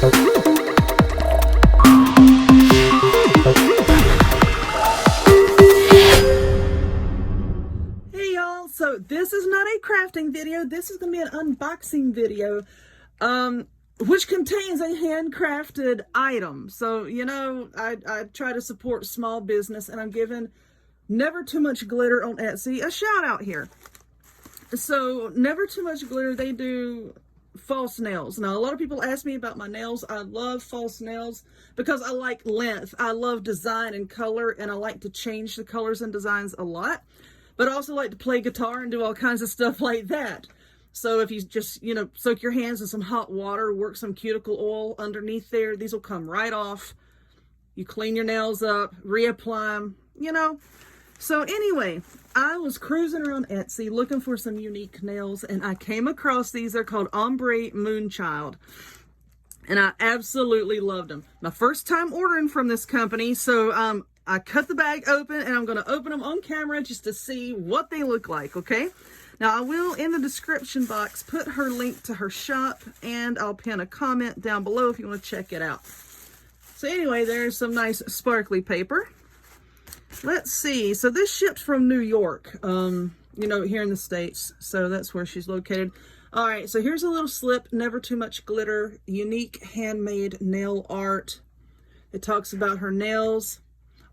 Hey y'all, so this is not a crafting video. This is going to be an unboxing video, which contains a handcrafted item. So, you know, I try to support small business, and I'm giving Never Too Much Glitter on Etsy a shout out here. So Never Too Much Glitter, they do false nails. Now, a lot of people ask me about my nails. I love false nails because I like length. I love design and color, and I like to change the colors and designs a lot. But I also like to play guitar and do all kinds of stuff like that. So if you just, you know, soak your hands in some hot water, work some cuticle oil underneath there, these will come right off. You clean your nails up, reapply them, you know. So anyway, I was cruising around Etsy looking for some unique nails, and I came across these. They're called Ombre Moonchild, and I absolutely loved them. My first time ordering from this company, so I cut the bag open, and I'm going to open them on camera just to see what they look like, okay? Now, I will, in the description box, put her link to her shop, and I'll pin a comment down below if you want to check it out. So anyway, there's some nice sparkly paper. Let's see. So this shipped from New York, you know, here in the States. So that's where she's located. All right, so here's a little slip. Never Too Much Glitter, unique handmade nail art. It talks about her nails,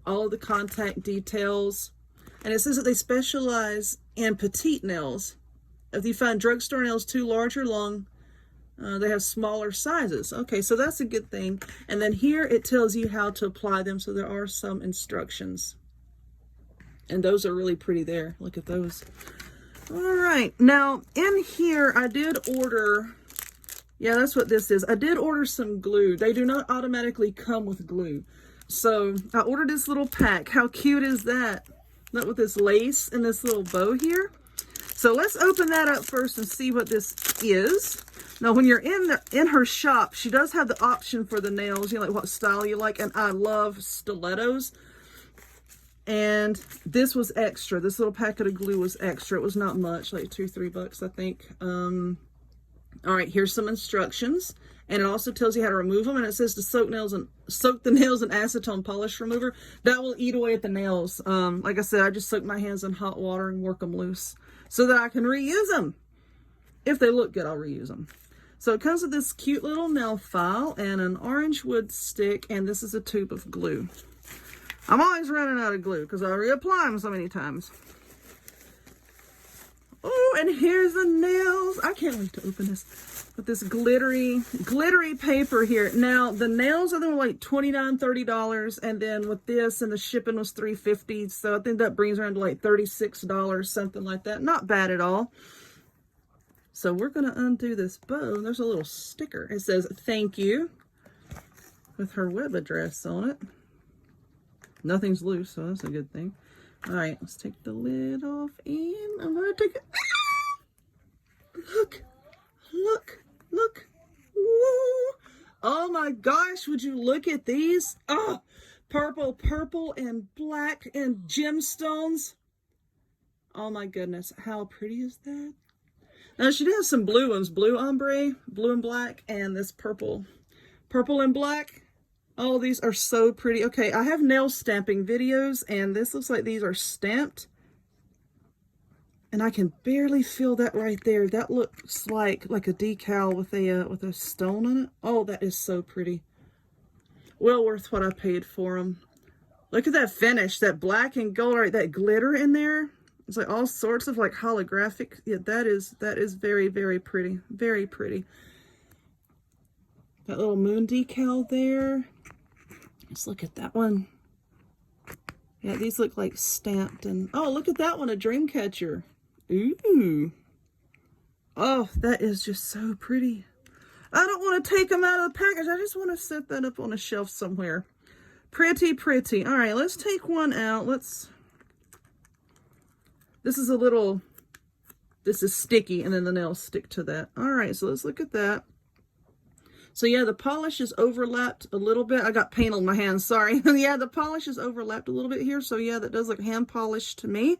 all of the contact details, and it says that they specialize in petite nails. If you find drugstore nails too large or long, they have smaller sizes. Okay, so that's a good thing. And then here it tells you how to apply them, so there are some instructions. And those are really pretty there. Look at those. All right, now in here I did order, yeah, that's what this is. I did order some glue. They do not automatically come with glue. So I ordered this little pack. How cute is that? Look, with this lace and this little bow here. So let's open that up first and see what this is. Now, when you're in her shop, she does have the option for the nails, you know, like what style you like. And I love stilettos. And this was extra. This little packet of glue was extra. It was not much, like $2-3, I think. All right, here's some instructions. And it also tells you how to remove them. And it says to soak the nails in acetone polish remover. That will eat away at the nails. Like I said, I just soak my hands in hot water and work them loose so that I can reuse them. If they look good, I'll reuse them. So it comes with this cute little nail file and an orange wood stick. And this is a tube of glue. I'm always running out of glue because I reapply them so many times. Oh, and here's the nails. I can't wait to open this with this glittery paper here. Now, the nails are like $29, $30, and then with this and the shipping was $3.50. So I think that brings around to like $36, something like that. Not bad at all. So we're going to undo this bow. There's a little sticker. It says, "Thank you," with her web address on it. Nothing's loose, so that's a good thing. All right, let's take the lid off, and I'm going to take it. Look, look, look. Woo. Oh my gosh, would you look at these? Oh, purple, and black, and gemstones. Oh my goodness, how pretty is that? Now, she has some blue ones, blue ombre, blue and black, and this purple and black. All of these are so pretty. Okay, I have nail stamping videos, and this looks like these are stamped. And I can barely feel that right there. That looks like a decal with a stone on it. Oh, that is so pretty. Well worth what I paid for them. Look at that finish, that black and gold, right? That glitter in there. It's like all sorts of like holographic. Yeah, that is very, very pretty. Very pretty. That little moon decal there. Let's look at that one. Yeah, these look like stamped. And oh, look at that one, a dream catcher. Ooh. Oh, that is just so pretty. I don't want to take them out of the package. I just want to set that up on a shelf somewhere. Pretty, pretty. All right, let's take one out. This is sticky, and then the nails stick to that. All right, so let's look at that. So yeah, the polish is overlapped a little bit. I got paint on my hands, sorry. Yeah, the polish is overlapped a little bit here. So yeah, that does look hand polished to me.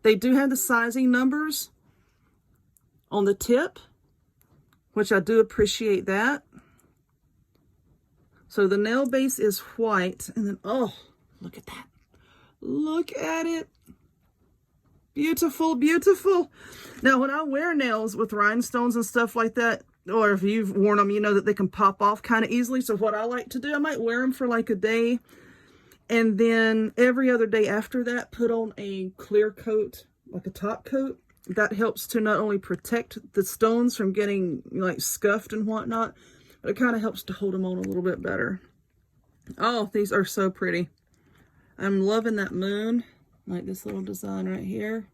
They do have the sizing numbers on the tip, which I do appreciate that. So the nail base is white, and then, oh, look at that. Look at it. Beautiful, beautiful. Now, when I wear nails with rhinestones and stuff like that, or if you've worn them, you know that they can pop off kind of easily. So what I like to do, I might wear them for like a day, and then every other day after that, put on a clear coat, like a top coat. That helps to not only protect the stones from getting like scuffed and whatnot, but it kind of helps to hold them on a little bit better. Oh, these are so pretty. I'm loving that moon, like this little design right here.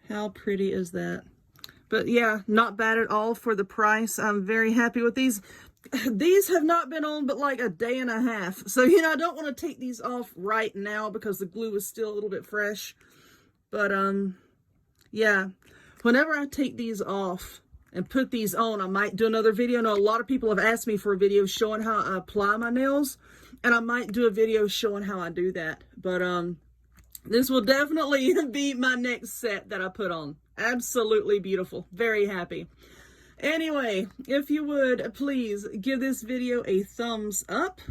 How pretty is that? But yeah, not bad at all for the price. I'm very happy with these. These have not been on but like a day and a half. So, you know, I don't want to take these off right now because the glue is still a little bit fresh. But, yeah, whenever I take these off and put these on, I might do another video. I know a lot of people have asked me for a video showing how I apply my nails, and I might do a video showing how I do that. But, this will definitely be my next set that I put on. Absolutely beautiful. Very happy. Anyway, if you would, please give this video a thumbs up.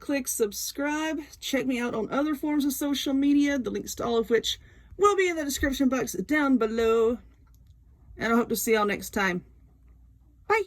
Click subscribe. Check me out on other forms of social media, the links to all of which will be in the description box down below. And I hope to see y'all next time. Bye.